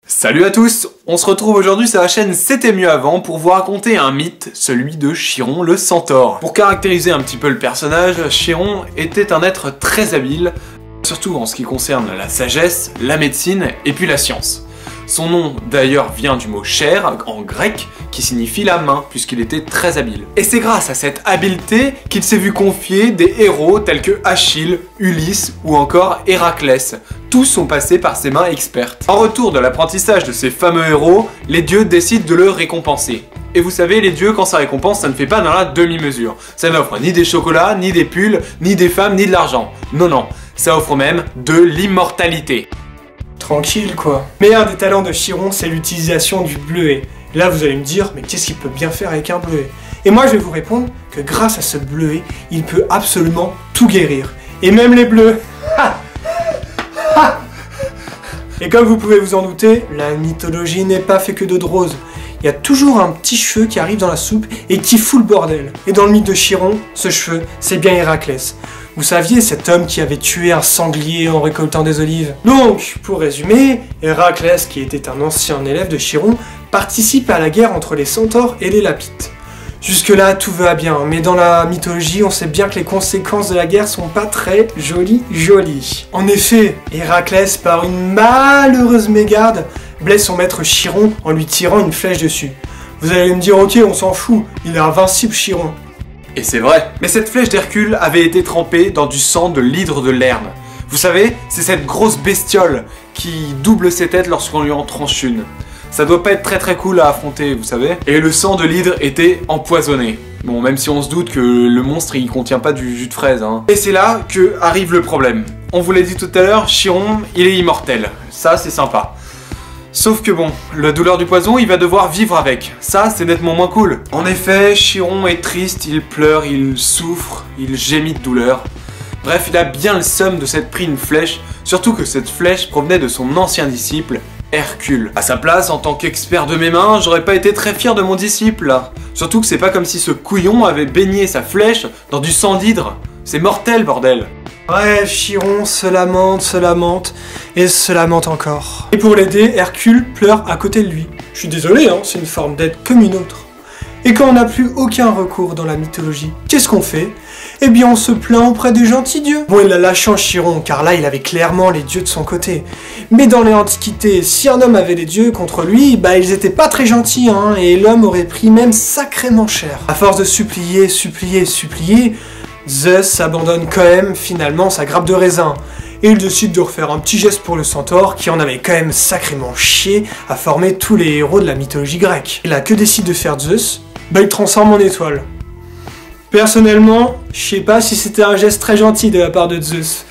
Salut à tous, on se retrouve aujourd'hui sur la chaîne C'était mieux avant pour vous raconter un mythe, celui de Chiron le centaure. Pour caractériser un petit peu le personnage, Chiron était un être très habile, surtout en ce qui concerne la sagesse, la médecine et puis la science. Son nom d'ailleurs vient du mot chair en grec qui signifie la main puisqu'il était très habile. Et c'est grâce à cette habileté qu'il s'est vu confier des héros tels que Achille, Ulysse ou encore Héraclès. Tous sont passés par ses mains expertes. En retour de l'apprentissage de ces fameux héros, les dieux décident de le récompenser. Et vous savez, les dieux, quand ça récompense, ça ne fait pas dans la demi-mesure. Ça n'offre ni des chocolats, ni des pulls, ni des femmes, ni de l'argent. Non, non, ça offre même de l'immortalité. Tranquille quoi. Mais un des talents de Chiron, c'est l'utilisation du bleuet. Là vous allez me dire, mais qu'est-ce qu'il peut bien faire avec un bleuet? Et moi je vais vous répondre que grâce à ce bleuet, il peut absolument tout guérir. Et même les bleus. Et comme vous pouvez vous en douter, la mythologie n'est pas fait que d'eau de rose. Il y a toujours un petit cheveu qui arrive dans la soupe et qui fout le bordel. Et dans le mythe de Chiron, ce cheveu, c'est bien Héraclès. Vous saviez, cet homme qui avait tué un sanglier en récoltant des olives. Donc, pour résumer, Héraclès, qui était un ancien élève de Chiron, participe à la guerre entre les centaures et les lapites. Jusque-là, tout va bien, mais dans la mythologie, on sait bien que les conséquences de la guerre sont pas très jolies. En effet, Héraclès, par une malheureuse mégarde, blesse son maître Chiron en lui tirant une flèche dessus. Vous allez me dire, ok, on s'en fout, il est invincible Chiron. Et c'est vrai. Mais cette flèche d'Hercule avait été trempée dans du sang de l'hydre de Lerne. Vous savez, c'est cette grosse bestiole qui double ses têtes lorsqu'on lui en tranche une. Ça doit pas être très cool à affronter, vous savez. Et le sang de l'hydre était empoisonné. Bon, même si on se doute que le monstre il contient pas du jus de fraise, hein. Et c'est là que arrive le problème. On vous l'a dit tout à l'heure, Chiron, il est immortel. Ça, c'est sympa. Sauf que bon, la douleur du poison, il va devoir vivre avec. Ça, c'est nettement moins cool. En effet, Chiron est triste, il pleure, il souffre, il gémit de douleur. Bref, il a bien le seum de s'être pris une flèche, surtout que cette flèche provenait de son ancien disciple, Hercule. À sa place, en tant qu'expert de mes mains, j'aurais pas été très fier de mon disciple, là. Surtout que c'est pas comme si ce couillon avait baigné sa flèche dans du sang d'hydre. C'est mortel, bordel. Bref, Chiron se lamente et se lamente encore. Et pour l'aider, Hercule pleure à côté de lui. Je suis désolé, hein, c'est une forme d'aide comme une autre. Et quand on n'a plus aucun recours dans la mythologie, qu'est-ce qu'on fait? Eh bien on se plaint auprès des gentils dieux. Bon, il a la chance Chiron, car là il avait clairement les dieux de son côté. Mais dans les antiquités, si un homme avait des dieux contre lui, bah ils étaient pas très gentils, hein, et l'homme aurait pris même sacrément cher. À force de supplier, Zeus abandonne quand même finalement sa grappe de raisin. Et il décide de refaire un petit geste pour le centaure qui en avait quand même sacrément chié à former tous les héros de la mythologie grecque. Et là, que décide de faire Zeus? Bah il transforme en étoile. Personnellement, je sais pas si c'était un geste très gentil de la part de Zeus.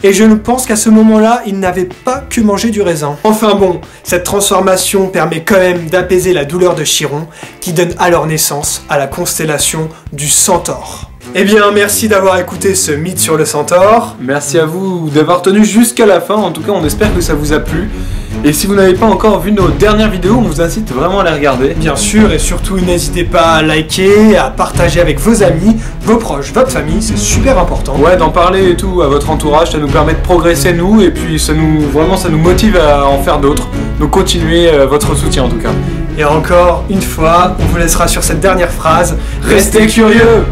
Et je pense qu'à ce moment-là, il n'avait pas que mangé du raisin. Enfin bon, cette transformation permet quand même d'apaiser la douleur de Chiron, qui donne alors naissance à la constellation du Centaure. Eh bien, merci d'avoir écouté ce mythe sur le centaure. Merci à vous d'avoir tenu jusqu'à la fin, en tout cas on espère que ça vous a plu. Et si vous n'avez pas encore vu nos dernières vidéos, on vous incite vraiment à les regarder. Bien sûr, et surtout n'hésitez pas à liker, à partager avec vos amis, vos proches, votre famille, c'est super important. Ouais, d'en parler et tout à votre entourage, ça nous permet de progresser nous, et puis ça nous motive à en faire d'autres. Donc continuez votre soutien en tout cas. Et encore une fois, on vous laissera sur cette dernière phrase. Restez curieux!